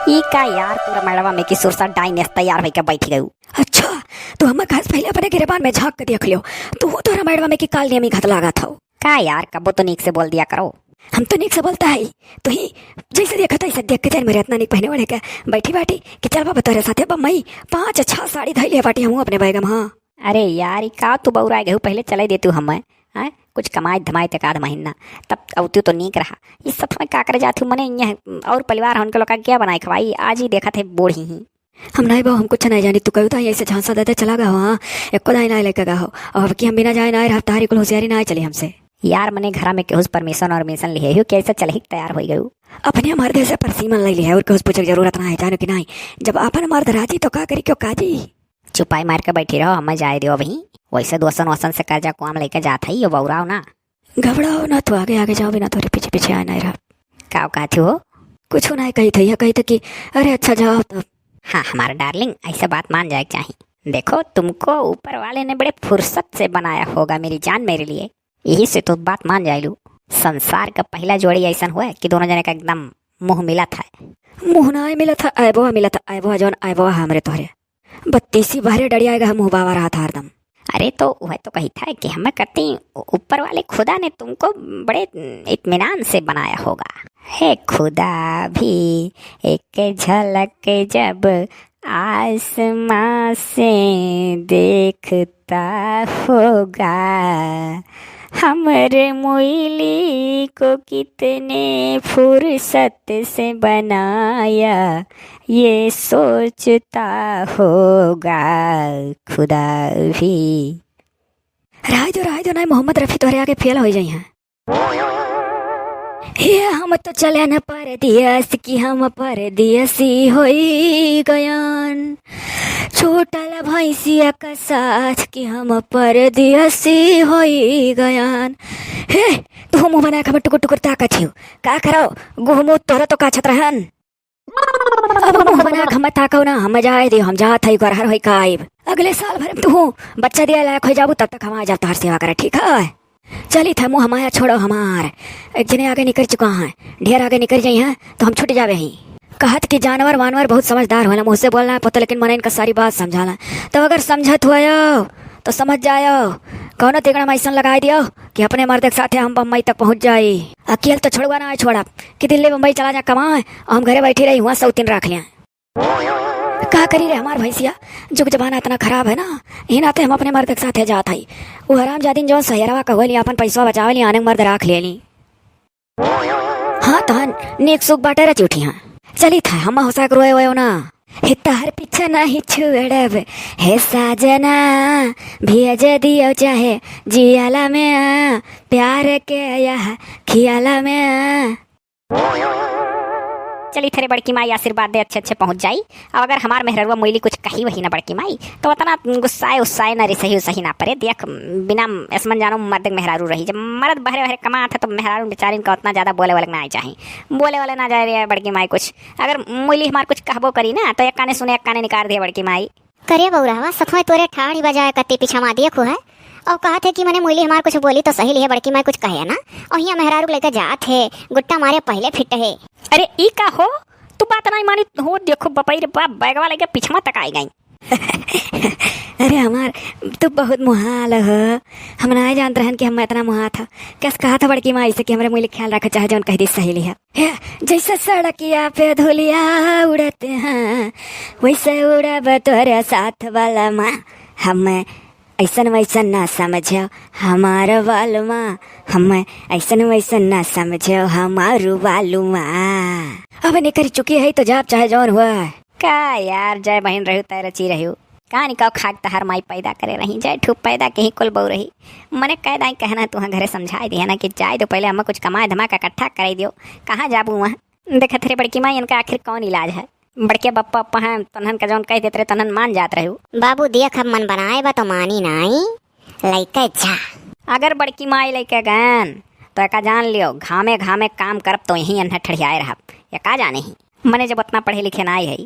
ई का यार पूरा मड़वा में की सुरसा डाइनेस तैयार होके बैठ गई। अच्छा तो हम घास पहले अपने गिरबान में झांक के देख लियो तो वो तोरा मैडवा में की काल नियमी घत लागा था। का यार कबो तो नीक से बोल दिया करो। हम तो नीक से बोलता है तो ही जैसे देखा था ऐसे देख के तेरे मेरे इतना नीक पहने वाले का बैठी बाटी कि चल बाबा तेरे साथे बम्मई 5 अच्छा साड़ी धई लिया बाटी हम अपने बैगम। हाँ अरे यार ई का तू बौरा गए पहले चले देती हूँ हम हैं कुछ कमाई धमाई तक आध महीना तब अवती तो नीक रहा। इस सब में का करे जाती हूँ मने यहाँ और परिवार उनके लोग का क्या बनाए खवाई आज ही देखा थे बूढ़ी ही। हम नहीं बाबू हम कुछ नहीं जानी तू कहू था ऐसे झांसा देते चला गया। हाँ एको दाई ना लेके गया हो अब कि हम बिना जाए ना रहा तारी को होशियारी ना चले हमसे। यार मने घर में केहुस परमिशन और मिशन लिए हो कैसे चल ही तैयार हो गई अपने मर्द से परसीमन ले लिया और केहुस पूछे जरूरत ना है जानो कि नहीं जब अपन मर्द राजी तो का करी क्यों काजी। चुपाई मार के बैठी रहो हम जाए दियो अभी वैसे दोस्तन वसन से कर्जा कुआम लेके जाता ही बौराओ ना घबराओ ना तो आगे आगे जाओ बिना थोड़े पीछे पीछे आए नहीं रहा। का कहती हो कुछ नहीं कही थी कही थी कि अरे अच्छा जाओ तो। हाँ हमारा डार्लिंग ऐसा बात मान जाए चाहिए। देखो तुमको ऊपर वाले ने बड़े फुर्सत से बनाया होगा मेरी जान मेरे लिए यही से तो बात मान जाए लू। संसार का पहला जोड़ी ऐसा हुआ कि दोनों जने का एकदम मुंह मिला था। मुंह ना मिला था आयबो मिला था आयबो जौन आयबो हमरे तोहरे 32 बाहरे डड़ियाएगा मुंह बाबा रहा था हरदम। अरे तो वह तो कही था कि हमें करती ऊपर वाले खुदा ने तुमको बड़े इत्मीनान से बनाया होगा। है खुदा भी एक झलक जब आसमां से देखता होगा हमरे मोइली को कितने फुर्सत से बनाया ये सोचता होगा खुदा भी। राय जो नहीं मोहम्मद रफी तोहरे आगे फेल हो जाई हैं। ये हम तो चले न परदेस की हम परदेसी होई गयन छोटा भैंसिया का साथ की हम परदेसी होई गयन। हे तू मुंह बना खबर टुकुर टुकुर ताकत हो का करो गुहमु तोरा तो का छत रहन अब मुंह बना खबर ताकौ ना हम जाए दे हम जात हई घर होई काइब अगले साल भर तू बच्चा दिया लायक हो जाबू तब तक हम आ जाब तोहर सेवा करे ठीक है। चली था मुँह हमारा छोड़ो हमार एक जने आगे निकल चुका है ढेर आगे निकल जाई हैं तो हम छूट जावे ही। कहत कि जानवर वानवर बहुत समझदार होला मुँह से बोलना है पता लेकिन मने इनका सारी बात समझाना तो अगर समझत हुआ तो समझ जाओ कौनो तिगड़ा में ऐसा लगा दियो कि अपने मर्द के साथ हम बम्बई तक पहुंच जाए। अकेले तो छोड़वा ना छोड़ा कि दिल्ली बम्बई चला जा कमाए और हम घरे बैठी रही हुआ 100 रख लिया। का करी रे हमार भैंसिया जुग जमाना इतना खराब है ना ही नाते हम अपने मर्द के साथ जात हई वो हराम जादिन जो सहेरवा कहली अपन पैसा बचावे ली आने मर्द राख ले ली। हाँ तहन नेक सुख बाटे रच उठी हाँ चली था हम होसा रोए वो ना हितार पीछे नहीं छुड़ब हे साजना भेज दियो चाहे जियाला में प्यार के यह खियाला में। चली थरे बड़की माई आशीर्वाद दे अच्छे अच्छे पहुंच जाई। अब अगर हमार मेहरवा मोइली कुछ कही वही ना बड़की माई तो उतना गुस्साए उस्साए ना सही सही ना पड़े देख बिना ऐसमन जानो मर्द मेहरारू रही जब मर्द बहरे बहरे कमा था तो मेहरारू बेचारी का उतना ज़्यादा बोले वाले ना आए चाहे बोले वाले ना जाए रहे बड़की माई कुछ अगर मोइली हमार कुछ कहबो करी ना तो एक काने सुने एक काने निकाल दिया बड़की माई। करे बउरावा सफाई तोरे ठाड़ ही बजाए कत्ती पीछा मा देखो है और कहा थे कि मैंने मोइली हमार कुछ बोली तो सही लिए बड़की माई कुछ कहे ना और यहाँ मेहरारू लेकर जात है गुट्टा मारे पहले फिट है। अरे ई का हो तू बात नहीं मानी हो देखो बपाई रे बाप बैगवा लेके पीछा तक आई गई। अरे हमार तू बहुत मुहाल हो हम ना जानते रहन कि हम इतना मुहा था कैसे कहा था बड़की माई से कि हमारे मुझे ख्याल रखा चाहे जो कह दी सहेली है जैसे सड़किया पे धुलिया उड़ते हैं वैसे उड़ब तोरे साथ वाला माँ हम ऐसन वैसन ना समझो हमारा वालू माँ हम ऐसन वैसन ना समझो हमारू वालू माँ। अब निकल चुकी है तो जाप चाहे जौन हुआ का यार जय बहन रहू तय रची रहू कहाँ निकाव खाक तहर माई पैदा करे रही जय ठूप पैदा के ही कुल बहु रही मने कह दाई कहना तू घरे समझाई दिया ना कि जाए तो पहले हमें कुछ कमाए धमाका इकट्ठा कराई दियो कहाँ जाबू वहाँ देखा थे बड़की माई इनका आखिर कौन इलाज है बड़के बप्पा पप्पा हैं तनहन का जौन कह देते रहे तनहन मान जात रहू। बाबू देख अब मन बनाए बा तो मानी नहीं लइका जा अगर बड़की माई लेके गन तो एका जान लियो घामे घामे काम करब तो यहीं अन्ना ठड़ियाए रहा या का जाने ही मने जब उतना पढ़े लिखे ना है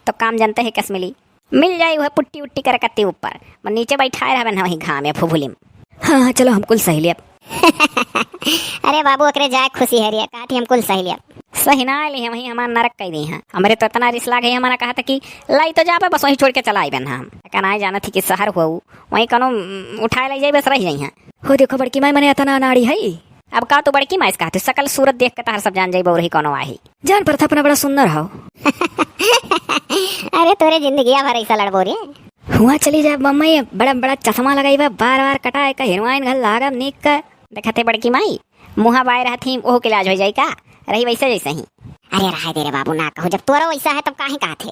तो काम जानते है कैसे मिल जाए वह पुट्टी उट्टी कर कत्ती ऊपर नीचे बैठाए रहा वही घामे फुफुलिम। हाँ चलो हम कुल सही लिया अरे बाबू एकरे जाए खुशी है रे काठी हम कुल सही लिया। सही ना आइली हम, हमार नरक कह दी हैं। हमरे तो इतना रिस लागे हमारा कहा था कि लाई तो जा पे बस वहीं छोड़ के चला आई बन हम कहना जाना थी कि शहर हुआ वहीं कनो उठाए लाई जाए बस रह जाई हैं। हो देखो बड़की माई मने इतना नाड़ी है। अब का तो बड़की माइस कहते सकल सूरत देख के तार सब जान जाई रही कोनो आही। जान पर था अपना बड़ा सुंदर हो। अरे तोरे जिंदगी भर ऐसा लड़बो रे। हुआ चली जाए मम्मी बड़ा बड़ा चश्मा लगाई बा बार बार कटाए का हीरोइन घर लागा निक का। देखते बड़की माई मुहा बाय रहती ओहो के इलाज हो जाई का रही वैसे जैसे ही। अरे रहा दे रे बाबू ना कहो जब तोरा वैसा है तब काहे कहथे।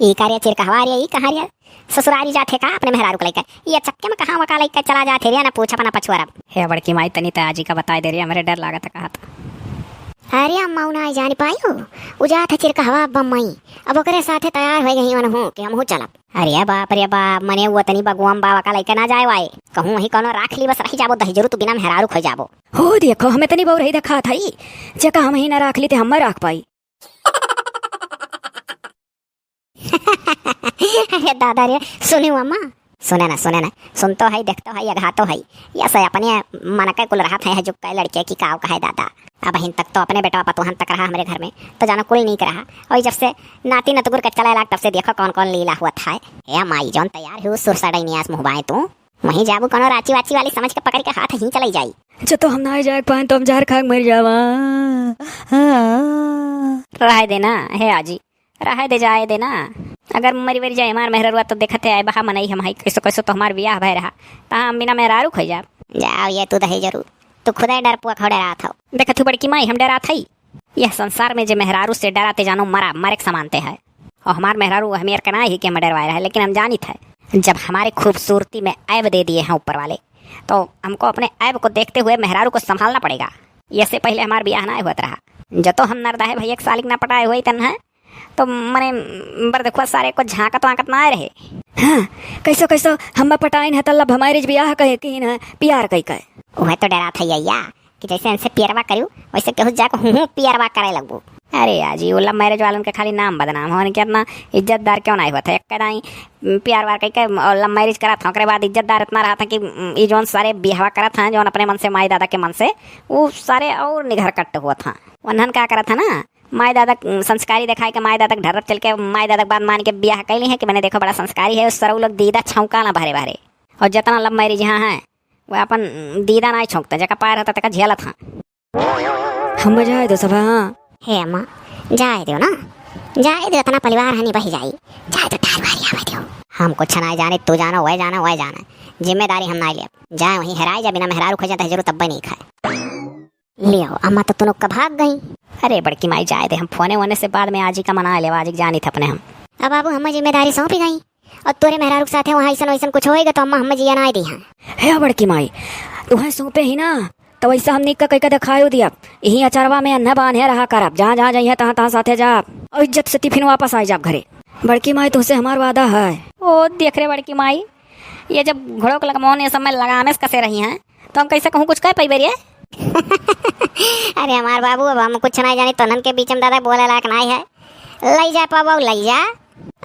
ई कार्य चिर कहवा रे ई कहां रे ससुरारी जाथे का अपने मेहरारू को लेकर ये चक्के में कहां वका लेकर चला जाथे रे ना पूछा पना पछुआरा। हे बड़की माई तनी ताजी का बता दे रही हमरे डर लागत कहा था। अरे अम्मा ना जान पायो उजा था चिर कहवा बम्मई अब ओकरे साथे तैयार हो गई मन हूं कि हमहू चलब। अरे बाप मने वो तनी बगुआम बाबा का लेकर ना जाए वाए कहूं वही कोनो राख ली बस रही जाबो दही जरूर तू बिना मेहरारू खो जाबो। हो देखो हमें तनी बहु रही देखा था जका हम ही ना राख ली थे हम राख पाई। अरे दादा रे सुनियो अम्मा सुने ना सुन तो है देखतो है अघा तो है या से अपने मन के कुल रहा है जो कई लड़के की काव कहे दादा अब हिन तक तो अपने बेटा पतोहन तक रहा हमारे घर में तो जाना कुल नहीं रहा और जब से नाती नतगुर का चला लाग तब से देखो कौन कौन लीला हुआ था। ए माई जौन तैयार हो सुरसड़ई नियास मुहबाए तू वहीं जाबू कोनो राची वाची वाली समझ के पकड़ के हाथ ही चलाई जाई। जो तो हम ना जाए पाए तो हम जहर खा के मर जावा। रह देना है आजी रह दे जाए देना अगर मरी वरी जाए हमार मेहररुआ तो देखते आए बहा मनई हम कैसो कैसो तो हमार बियाह भय रहा ता हम बिना मेहरारू खो जाओ ये तू दही जरूर तू खुदा डर पुआ खड़े रहा था। देखा तू बड़की माई हम डरा थई यह संसार में जो मेहरारू से डराते जानो मारे के समानते है और हमार मेहरारू हमें कहना ही कि हम डरवाए रहे लेकिन हम जानी थे जब हमारे खूबसूरती में ऐब दे दिए हैं ऊपर वाले तो हमको अपने ऐब को देखते हुए मेहरारू को संभालना पड़ेगा। इससे पहले हमार बियाह ना हुआ रहा जो तो हम नरदाहे भैया एक सालिक ना पटाए हुए तन है तो मने बर देखो सारे को झांकत वांकत ना आए रहे। हाँ कैसो कैसो हम पटाइन है तल्ला हमारे बियाह कहे कि न प्यार कही कहे वह तो डरा था या कि जैसे इनसे पियरवा करूँ वैसे कहूँ जाकर हूँ पियरवा करे लगू। अरे आजी वो लव मैरिज वालों के खाली नाम बदनाम होने के इतना इज्जतदार क्यों नहीं हुआ था। एक कदाई प्यार वार कह के लव मैरिज करा था उसके बाद इज्जतदार इतना रहा था कि ये जौन सारे बिहावा करा था जौन अपने मन से माई दादा के मन से वो सारे और निघर कट्ट हुआ था। उन्हन क्या करा था ना माई दादा संस्कारी दिखाए के माई दादा ढरब चल के माई दादा बाद मान के ब्याह कैली है कि मैंने देखो बड़ा संस्कारी है उस सर लोग दीदा छौका ना भरे भरे और जितना लव मैरिज यहाँ है वह अपन दीदा ना छौकता जगह पार होता तक झेला था। हम जाए दो सब। हाँ हे अम्मा जाए दो ना जाए दो इतना परिवार हनी बही जाई जाए तो ठार बारी आवे दो हम कुछ ना जाने तू जाना वह जाना जिम्मेदारी हम ना ले जाए वहीं हेराए जा बिना मेहरारू खो जाता है जरूर तब नहीं खाए ले आओ अम्मा तो तुम कब भाग गई। अरे बड़की माई जाए थे हम फोने वोने से बाद में आजी का मना ले आजी जानी थे अपने हम अब बाबू हम जिम्मेदारी सौंपी गई और तोरे मेहरारू के साथ वहाँ ऐसा वैसा कुछ होएगा तो अम्मा हम जिया ना दी है बड़की माई तुम्हें सौंपे ही ना तो वैसा हमने का कई दिखायो दिया यही अचारवा में अन्ना बांधे रहा करब जहाँ जहाँ जाइए तहाँ तहाँ साथे जा और इज्जत से टिफिन वापस आ जाब घरे। बड़की माई तुमसे हमार वादा है। ओ देख रहे बड़की माई ये जब घोड़ों को लगमोने समय लगाने से कसे रही हैं तो हम कैसे कहूँ कुछ कह पाई बेरिए। अरे हमार बाबू अब हम कुछ नहीं जानी तो नन के बीच में दादा बोले लायक नहीं है लई जा पाबो लई जा।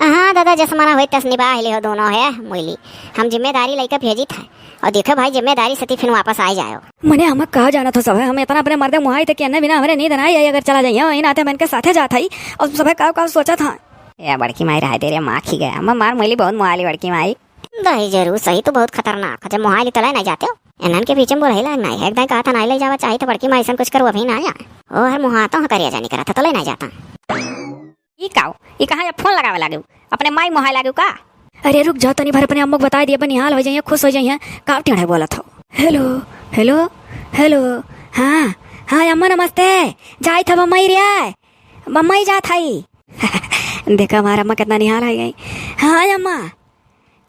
हाँ दादा जैसे मना हुई तस निभा ले हो दोनों है मुली हम जिम्मेदारी लेकर भेजी था और देखो भाई जिम्मेदारी से फिर वापस आ जाओ। मैंने हमें कहा जाना था सब हम इतना अपने मर्दे मुहाई थे कि अन्ना बिना हमारे नींद ना आई अगर चला जाइए वही नाते मैंने के साथे जाता ही और सब का सोचा था। या बड़की माई रहा दे रहे माँ खी गया मैं मार मिली बहुत मुहाली बड़की माई दही जरूर सही तो बहुत खतरनाक है मुहाली तो नहीं जाते हो इन्हन के बीच में बोला ही नहीं है एकदम कहा था नहीं ले जावा चाहिए तो बड़की माई से कुछ करो अभी ना आया ओ हर मुहाता हूँ करिया जाने करा था तो ले नहीं जाता। ये कहाँ फोन लगावे लागू अपने माई मुहाई लागू का। अरे रुक जाओ तनी भर अपने अम्मू बता दिए बनिहाल हो जाइए खुश हो जाइए का टेढ़े बोला था। हेलो हेलो हेलो हाँ हाँ अम्मा नमस्ते जाई था मम्मी रे मम्मी जा थाई देखा हमारा अम्मा कितना निहाल है गई। हाँ अम्मा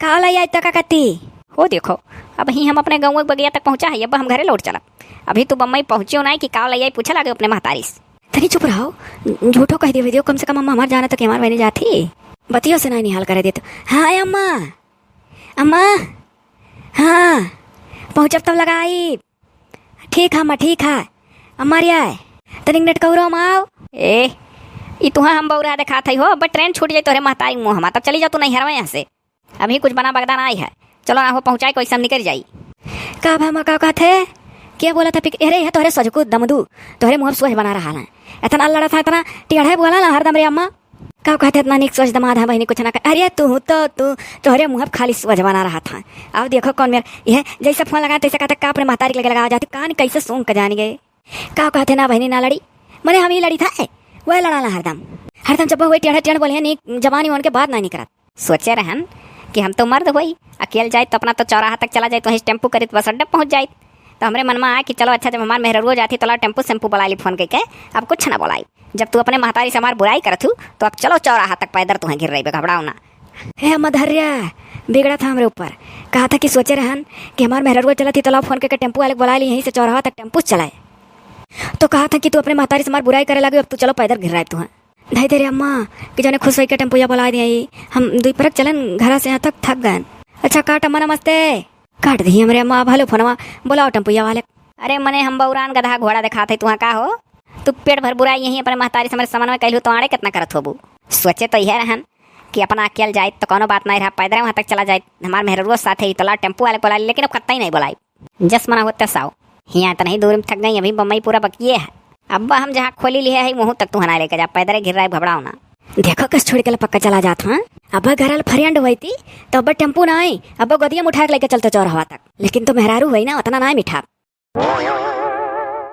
का लाई आज तक कती हो देखो अब ही हम अपने गाँव बगिया तक पहुँचा है अब हम घरे लौट चला अभी तो बम्मई पहुँचियो नहीं कि काव लैया पूछा लागे अपने महतारी से। तनी चुप रहो झूठो कह दियो कम से कम अम्मा हमार जाना तक हमार बहनी जाती बतियों से नहीं हाल करे देते। हाँ अम्मा अम्मा हाँ पहुँचब तब लगाई ठीक है अम्मा ठीक है अम्मा रिया तनिक नेट कहो आओ ए ये तुहा हम बौरा देखा थी हो बट ट्रेन छूट जाए तोरे महतारी मुँह तब चली जाओ तू नहीं हरवा यहाँ से अभी कुछ बना बगदान आई है चलो ना हो पहुँचाए कोई सब निकल जाई। का भामा का कहते क्या बोला था अरे यह तोहरे सजको दमदू तोहरे मुँह सोच बना रहा है इतना लड़ा था इतना टेढ़े बोला ना हरदम रे अम्मा का कहते इतना निक सोच दमाद है बहनी कुछ ना कर अरे तू तोहरे मुँह खाली सोच बना रहा था। अब देखो कौन मेरा यह जैसे फोन लगा तैसे कहते का अपने महतारी लगे लगा जाती कान कैसे सूंघ के जान गए का कहते ना बहनी ना लड़ी मैंने हम ही लड़ी था वह लड़ा ना हरदम जब वही टेढ़े टेढ़ बोले नहीं जवानी होने के बाद नहीं करत सोचे रहन कि हम तो मर्द होई अकेले जाए तो अपना तो चौराहा तक चला जाए तो वहीं टेम्पू करी तो बस अड्डा पहुँच जाए। तो हमरे मन में आया कि चलो अच्छा जब हमारे मेहररुआ जाती तो टेम्पू सेम्पू बुला ली फोन करके अब कुछ ना बोलाई। जब तू अपने महतारी से हमारी बुराई करत हूँ तो अब चलो चौराहा तक पैदल तुम्हें गिर रही घबराओ ना। हे मधर्या बिगड़ा था हमारे ऊपर कहा था कि सोचे रहन कि हमारे मेहररुआ चला थी तो फोन करके टेम्पू वाले बुला ली यहीं से चौराहा तक टेम्पू चलाए। तो कहा था कि तू अपने महतारी से हमारी बुराई करे लगे अब तू चलो पैदल गिर रहा है तुम्हें धाई तेरे अम्मा कि जाने खुश होकर टेम्पुया बुला दिया हम दुई परक चलन घर से यहाँ तक थक गए। अच्छा काट अम्मा नमस्ते काट दी हमारे अम्मा भलो फोनवा बुलाओ टेम्पुया वाले। अरे मने हम बौरान गधा घोड़ा दिखा थे तुहाँ का हो तू पेट भर बुराई यहीं अपने महतारी से हमारे सामान में कहलू तो आड़े कितना करत होबू। सोचे तो यह रहन कि अपना अकेले जाए तो कोनो बात नहीं रहा पैदल वहाँ तक चला जाए हमारे मेहररुआ साथ ही तो टेम्पू वाले बुला लेकिन अब कत्ता ही नहीं बुलाई जस मना होते साओ यहाँ तो नहीं दूर में थक गई अभी बम्बई पूरा बकिए है अब हम जहाँ खोली लिए है वहाँ तक तू हना लेकर जा पैदल गिर रहा है घबराओ ना। देखो कस छोड़ के पक्का चला जाता हाँ अब घर फरियंड हुई थी तो अब टेम्पू ना आई अब गदिया उठा के लेके चलते चौराहा तक लेकिन तो मेहरारू हुई ना उतना ना मिठा।